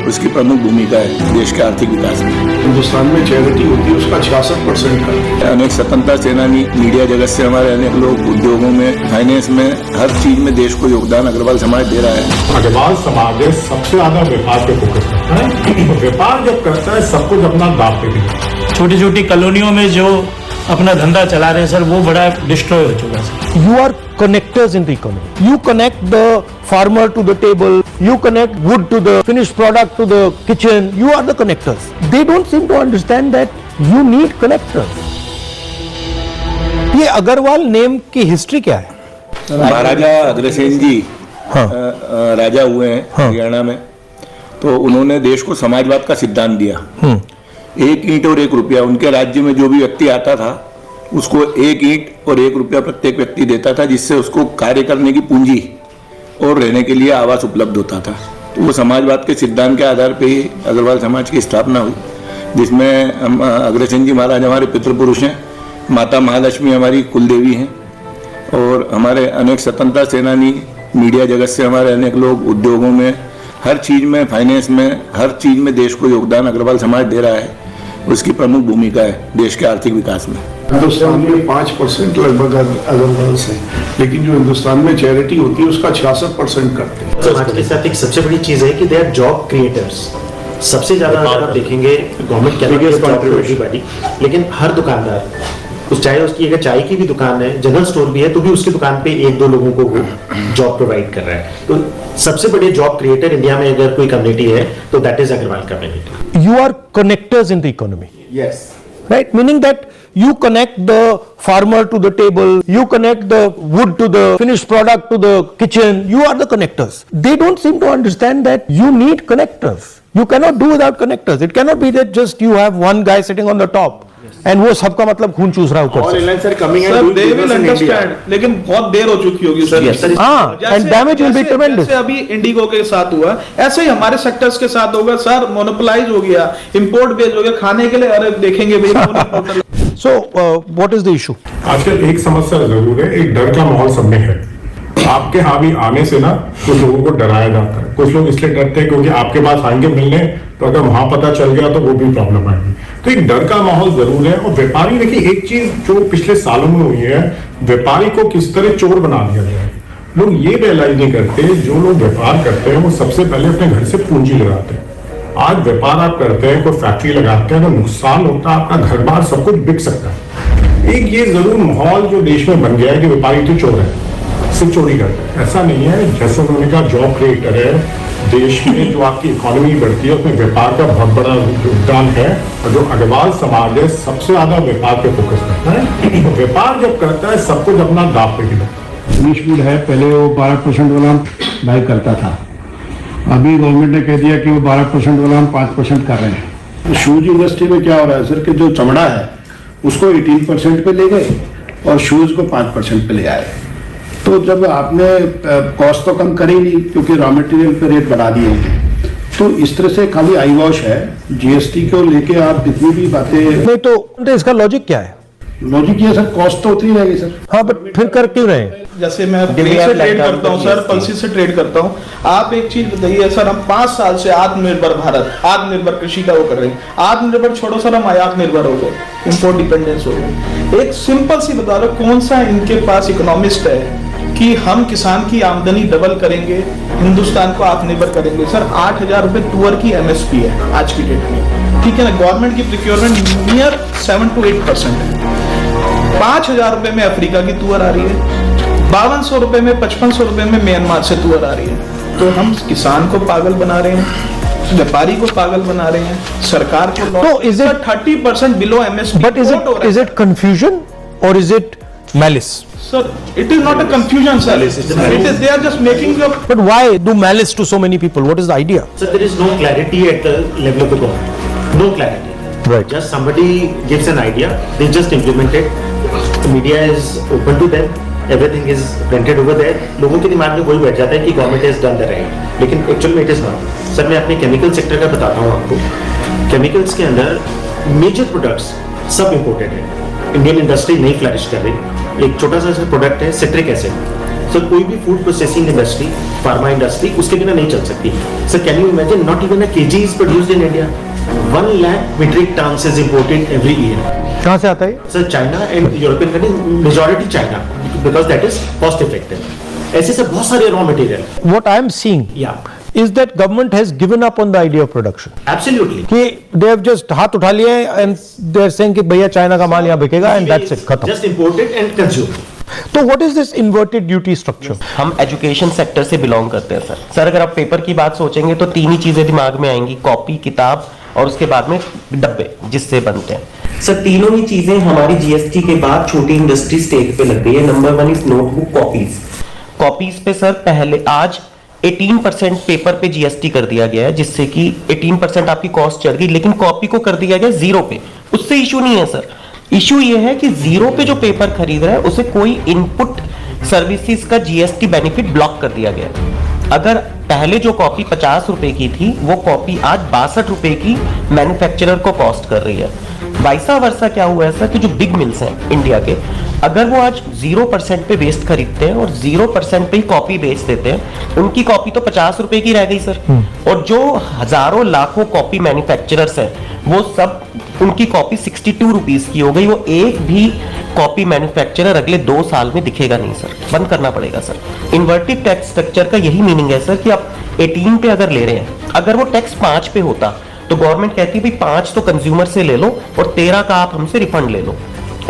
उसकी प्रमुख भूमिका है देश के आर्थिक विकास में। हिंदुस्तान में चैरिटी होती है उसका 66% का। अनेक स्वतंत्रता सेनानी, मीडिया जगत से हमारे अनेक लोग, उद्योगों में, फाइनेंस में, हर चीज में देश को योगदान अग्रवाल समाज दे रहा है। अग्रवाल समाज सबसे ज्यादा व्यापार पे फोकस करता है। व्यापार जब करता है सब कुछ अपना दाव पे भी। छोटी छोटी कॉलोनियों में जो अपना धंधा चला रहे हैं सर, वो बड़ा डिस्ट्रॉय हो चुका है। You are connectors in the economy. You connect the farmer to the table. You connect wood to the finished product to the kitchen. You are the connectors. They don't seem to understand that you need connectors. ये Agarwal name की history क्या है? महाराजा अग्रसेन जी राजा हुए हैं हरियाणा में, तो उन्होंने देश को समाजवाद का सिद्धांत दिया। एक ईंट और 1 रुपया, उनके राज्य में जो भी व्यक्ति आता था उसको 1 ईंट और 1 रुपया प्रत्येक व्यक्ति देता था, जिससे उसको कार्य करने की पूंजी और रहने के लिए आवास उपलब्ध होता था। तो वो समाजवाद के सिद्धांत के आधार पे ही अग्रवाल समाज की स्थापना हुई, जिसमें हम अग्रसेन जी महाराज हमारे पितृपुरुष हैं, माता महालक्ष्मी हमारी कुलदेवी हैं, और हमारे अनेक स्वतंत्रता सेनानी, मीडिया जगत से हमारे अनेक लोग, उद्योगों में, हर चीज में, फाइनेंस में, हर चीज में देश को योगदान अग्रवाल समाज दे रहा है। उसकी प्रमुख भूमिका है देश के आर्थिक विकास में। हिंदुस्तान में 5% लगभग अग्रवाल से, लेकिन जो हिंदुस्तान में चैरिटी होती है उसका 66% करते हैं। समाज के साथ एक सबसे बड़ी चीज है कि दे आर जॉब क्रिएटर्स। सबसे ज्यादा अगर आप देखेंगे गवर्नमेंट क्या, लेकिन हर दुकानदार, चाहे उसकी अगर चाय की भी दुकान है, जनरल स्टोर भी है, तो भी उसकी दुकान पे 1-2 लोगों को वो जॉब प्रोवाइड कर रहा है। तो सबसे बड़े जॉब क्रिएटर इंडिया में अगर कोई कम्युनिटी है तो that is Agarwal community. You are connectors in the economy. Yes. Right? Meaning that you connect the farmer to the table, you connect the wood to the finished product to the kitchen, you are the connectors. They don't seem to understand that you need connectors. You cannot do without connectors. It cannot be that just you have one guy sitting on the top. And वो सबका मतलब खून चूस रहा है ऊपर से। लेकिन बहुत देर हो चुकी होगी सर। हाँ, and damage will be tremendous. जैसे अभी इंडिगो के साथ हुआ, ऐसे ही हमारे सेक्टर्स के साथ होगा सर। मोनोपोलाइज हो गया, इंपोर्ट बेस्ड हो गया, खाने के लिए अरे देखेंगे भाई। So what is the issue? आजकल एक समस्या जरूर है, एक डर का माहौल सब में है। आपके यहाँ भी आने से ना कुछ लोगों को डराया जाता है। कुछ लोग इसलिए डरते हैं क्योंकि आपके पास आएंगे मिलने, तो अगर वहां पता चल गया तो वो भी प्रॉब्लम आएगी। तो एक डर का माहौल जरूर है। और व्यापारी, देखिए एक चीज जो पिछले सालों में हुई है, व्यापारी को किस तरह चोर बना दिया गया है। लोग ये रियलाइज नहीं करते, जो लोग व्यापार करते हैं वो सबसे पहले अपने घर से पूंजी लगाते हैं। आज व्यापार आप करते हैं, कोई फैक्ट्री लगाते हैं, तो नुकसान होता है, आपका घर बार सब कुछ बिक सकता है। एक ये जरूर माहौल जो देश में बन गया है कि व्यापारी तो चोर है, सिर्फ चोरी करते हैं, ऐसा नहीं है। जैसे उन्होंने कहा जॉब क्रिएटर है देश में, जो आपकी इकोनॉमी बढ़ती है उसमें व्यापार का बहुत बड़ा योगदान है। और जो अग्रवाल समाज है सबसे ज्यादा व्यापार पे फोकस करता है। व्यापार जब करता है सब कुछ अपना दाव पे गिरा। है, पहले वो 12% वाला बाय करता था, अभी गवर्नमेंट ने कह दिया कि वो 12% वाला हम 5% कर रहे हैं। शूज इंडस्ट्री में क्या हो रहा है सर कि जो चमड़ा है उसको 18% पे ले गए और शूज को 5% पे ले आए। तो जब आपने कॉस्ट तो कम करी नहीं क्योंकि रॉ मटेरियल पे रेट बढ़ा दिए हैं, तो इस तरह से खाली आई वॉश है। जीएसटी को लेके आप जितनी भी बातें नहीं, तो इसका लॉजिक क्या है? लॉजिक ये सर, कॉस्ट तो उतनी रहेगी सर। हाँ, बट फिर कर क्यों रहे हैं? जैसे मैं से ट्रेड करता हूँ सर, पल्सी से ट्रेड करता हूँ। आप एक चीज बताइए सर, हम 5 साल से आत्मनिर्भर भारत, आत्मनिर्भर कृषि का वो कर रहे हैं। आत्मनिर्भर छोड़ो सर, हम आयात निर्भर हो गए, इम्पोर्ट डिपेंडेंस हो गए। एक सिंपल सी बता दो, कौन सा इनके पास इकोनॉमिस्ट है कि हम किसान की आमदनी डबल करेंगे, हिंदुस्तान को आत्मनिर्भर करेंगे। सर 8,000 रुपए तुअर की एमएसपी है आज की डेट में, ठीक है ना। गवर्नमेंट की प्रोक्योरमेंट नियर 7 to 8% है। 5,000 रुपए में अफ्रीका की तुअर आ रही है, 5200 रुपए में, 5500 रुपए में म्यांमार से तुअर आ रही है। तो हम किसान को पागल बना रहे हैं, व्यापारी को पागल बना रहे हैं, सरकार को। तो is it 30% below MSP? But is it confusion और is it malice? Sir, it is not a confusion, sir. They are just making up. But why do malice to so many people? What is the idea? So there is no clarity at the level of the government. No clarity. Right. Just somebody gives an idea, they just implement it. The media is open to them. Everything is printed over there. लोगों के दिमाग में वही बैठ जाता है कि government has done the right. लेकिन एक्चुअल में it is not. सर मैं अपने केमिकल सेक्टर का बताता हूँ आपको। केमिकल्स के अंदर मेजर प्रोडक्ट्स सब इम्पोर्टेड है। इंडियन इंडस्ट्री नहीं फ्लरिश कर रही। एक छोटा सा प्रोडक्ट है सिट्रिक एसिड। सर कोई भी food processing industry, pharma industry उसके बिना नहीं चल सकती. Sir can you imagine, not even a KG is produced in India. 1 lakh metric tons is imported every year. कहाँ से आता है? Sir China and European countries, majority China, because that is cost effective. ऐसे से बहुत सारे raw material. What I am seeing is that government has given up on the idea of production. Absolutely. कि they have just हाथ उठा लिए and they are saying कि भैया चाइना का माल यहाँ बिकेगा and that's it, खत्म. Just imported and consumed. तो what is this inverted duty structure? हम एजुकेशन सेक्टर से बिलोंग करते हैं सर. सर अगर आप पेपर की बात सोचेंगे तो 3 ही चीजें दिमाग में आएंगी, कॉपी, किताब और उसके बाद में डब्बे जिससे बनते हैं. सर तीनों ही चीजें हमारी जीएसटी के बाद छोटी इंडस्ट्री स्टेक पे लग गई है. Number 1 is notebook copies. Copies पे सर पहले आज 18% पेपर पे जीएसटी कर दिया गया है, जिससे कि 18% आपकी कॉस्ट चढ़ गई, लेकिन कॉपी को कर दिया गया 0 पे. उससे इशू नहीं है सर. इशू ये है कि 0 पे जो पेपर खरीद रहा है उसे कोई इनपुट सर्विसेज का जीएसटी बेनिफिट ब्लॉक कर दिया गया है. अगर पहले जो कॉपी 50 रुपए की थी वो कॉपी आज 62 रुपए की मैन्युफैक्चरर को कॉस्ट कर रही है. वैसा वर्षा क्या हुआ है सर कि जो बिग मिल्स हैं इंडिया के, अगर वो आज 0% पे वेस्ट खरीदते हैं और 0% पे ही कॉपी बेच देते हैं, उनकी कॉपी तो 50 रुपए की रह गई सर. और जो हजारों लाखों कॉपी मैन्युफैक्चरर्स हैं वो सब, उनकी कॉपी 62 रुपीज की हो गई. वो एक भी कॉपी मैन्युफैक्चरर अगले 2 साल में दिखेगा नहीं सर, बंद करना पड़ेगा सर. इन्वर्टेड टैक्स स्ट्रक्चर का यही मीनिंग है सर कि आप 18 पे अगर ले रहे हैं, अगर वो टैक्स 5 पे होता तो गवर्नमेंट कहती है भाई 5 तो कंज्यूमर से ले लो और 13 का आप हमसे रिफंड ले लो.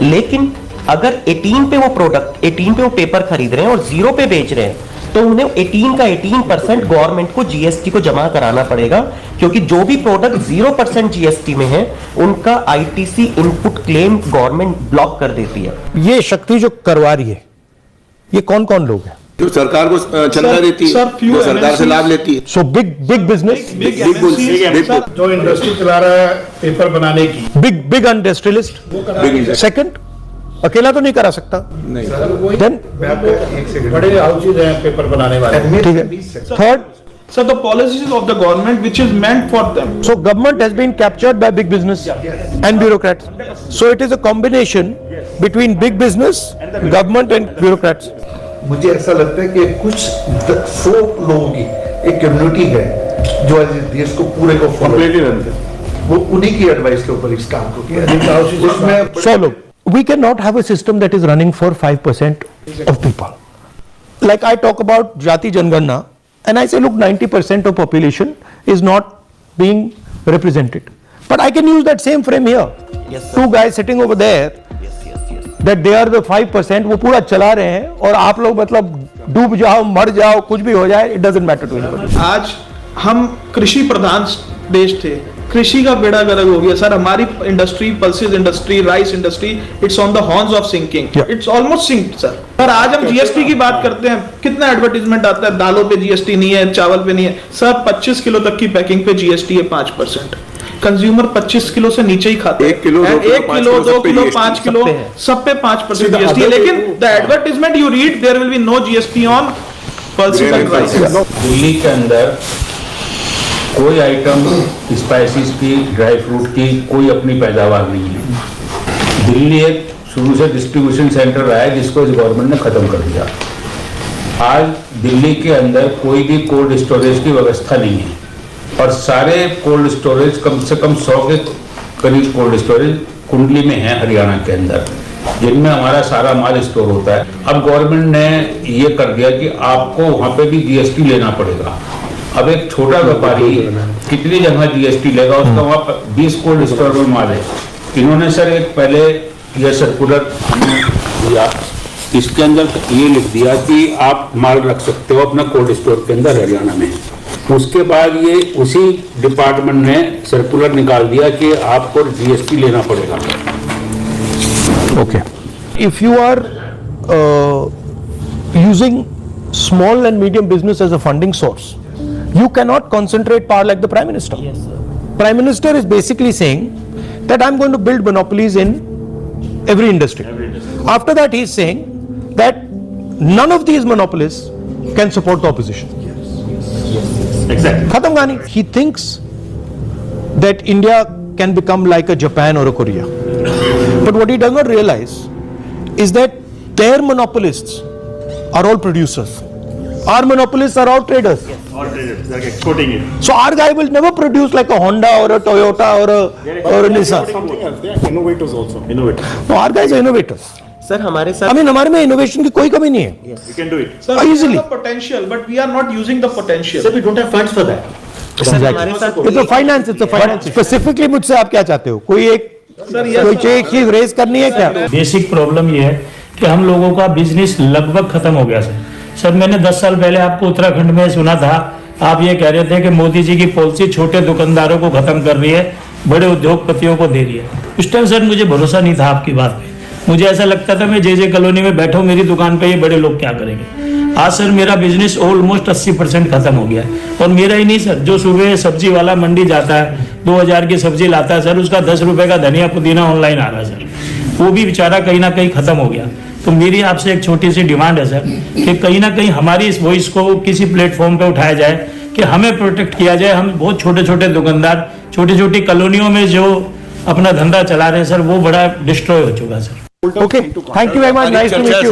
लेकिन अगर 18 पे वो प्रोडक्ट, 18 पे वो पेपर खरीद रहे हैं और 0 पे बेच रहे हैं, तो उन्हें 18 का 18% गवर्नमेंट को जीएसटी को जमा कराना पड़ेगा, क्योंकि जो भी प्रोडक्ट 0% जीएसटी में है उनका ITC input claim government block कर देती है. ये शक्ति जो करवा रही है, ये कौन कौन लोग हैं? जो सरकार को चंदा देती है, जो सरकार से लाभ लेती है. सो बिग बिजनेस, जो इंडस्ट्री चला रहा है पेपर बनाने की, बिग इंडस्ट्रियलिस्ट. सेकंड, अकेला तो नहीं करा सकता. देन बड़े हाउसेज हैं पेपर बनाने वाले. ठीक है. Third, Sir, the policies of the government which is meant for them. so government has been captured by big business and bureaucrats. So it is a combination between big business, government and bureaucrats. मुझे ऐसा लगता है कि कुछ 100 लोगों की एक community है जो आज देश को पूरे को कंप्लीटली रन करते, वो उन्हीं की एडवाइस के ऊपर इस काम को किया. उसमें So look, we cannot have a system that is running for 5% of people. Like I talk about Jati Janganna and I say look, 90% of population is not being represented. But I can use that same frame here. Yes, sir. Two guys sitting over there, that they are the 5%, वो पूरा चला रहे हैं और आप लोग मतलब डूब जाओ, मर जाओ, कुछ भी हो जाए, it doesn't matter to anybody. आज हम कृषि प्रधान देश थे, कृषि का बेड़ा गर्क हो गया सर. हमारी industry, pulses industry, rice industry, it's on the horns of sinking. It's almost sinked sir. Sir आज हम जीएसटी की बात करते हैं, कितना एडवर्टीजमेंट आता है, दालों पे जीएसटी नहीं है, चावल पे नहीं है. सर 25 किलो तक की पैकिंग पे जीएसटी है 5%. कंज्यूमर 25 किलो से नीचे ही खाता है. 1 किलो, 2 किलो, 5 किलो, सब पे 5% जीएसटी है. लेकिन the advertisement you read, there will be no GST on pulses and rice. Delhi के अंदर कोई आइटम स्पाइसेस की, ड्राई फ्रूट की कोई अपनी पैदावार नहीं है. दिल्ली एक शुरू से डिस्ट्रीब्यूशन सेंटर रहा है जिसको इस गवर्नमेंट ने खत्म कर दिया. आज दिल्ली के अंदर कोई भी कोल्ड स्टोरेज की व्यवस्था नहीं है और सारे कोल्ड स्टोरेज, कम से कम 100 के करीब कोल्ड स्टोरेज कुंडली में है हरियाणा के अंदर, जिनमें हमारा सारा माल स्टोर होता है. अब गवर्नमेंट ने ये कर दिया कि आपको वहाँ पे भी जीएसटी लेना पड़ेगा. अब एक छोटा व्यापारी कितनी जगह जीएसटी लेगा, उसका वहाँ 20 कोल्ड स्टोर में माल है. इन्होंने सर एक पहले ये सर्कुलर दिया, इसके अंदर ये लिख दिया कि आप माल रख सकते हो अपना कोल्ड स्टोर के अंदर हरियाणा में. उसके बाद ये उसी डिपार्टमेंट ने सर्कुलर निकाल दिया कि आपको जीएसटी लेना पड़ेगा. Okay. If you are using small and medium business as a funding source, you cannot concentrate power like the Prime Minister. Yes, sir. Prime Minister is basically saying that I'm going to build monopolies in every industry. After that, he is saying that none of these monopolies can support the opposition. Exactly. Khatam Gani. He thinks that India can become like a Japan or a Korea. But what he does not realize is that their monopolists are all producers. Our monopolists are all traders. All traders, they're exporting it. So our guy will never produce like a Honda or a Toyota or a Nissan. Something else. They are innovators also. Innovators. No, our guys are innovators. Sir हमारे साथ I mean, हमारे में innovation की कोई कमी नहीं है. We can do it. Sir, we Easily. have the potential, but we are not using the potential. Sir, we don't have funds for that. Sir हमारे साथ It's a finance, it's a finance. Specifically मुझसे आप क्या चाहते हो? कोई एक चीज रेस करनी है क्या? बेसिक प्रॉब्लम ये है कि हम लोगों का बिजनेस लगभग खत्म हो गया सर मैंने 10 साल पहले आपको उत्तराखंड में सुना था, आप ये कह रहे थे कि मोदी जी की पॉलिसी छोटे दुकानदारों को खत्म कर रही है, बड़े उद्योगपतियों को दे रही है. उस टाइम सर मुझे भरोसा नहीं था आपकी बात पे. मुझे ऐसा लगता था मैं जे कॉलोनी में बैठा हूं, मेरी दुकान पे ये बड़े लोग क्या करेंगे. आज सर मेरा बिजनेस ऑलमोस्ट 80% खत्म हो गया है. और मेरा ही नहीं सर, जो सुबह सब्जी वाला मंडी जाता है 2000 की सब्जी लाता है सर, उसका 10 रुपए का धनिया पुदीना ऑनलाइन आ रहा है सर, वो भी बेचारा कहीं ना कहीं खत्म हो गया. तो मेरी आपसे एक छोटी सी डिमांड है सर कि कहीं ना कहीं हमारी इस वॉइस को किसी प्लेटफॉर्म पे उठाया जाए कि हमें प्रोटेक्ट किया जाए. हम बहुत छोटे छोटे दुकानदार छोटी छोटी कॉलोनियों में जो अपना धंधा चला रहे हैं सर, वो बड़ा डिस्ट्रॉय हो चुका है sir. Okay, thank you very much. Nice to meet you.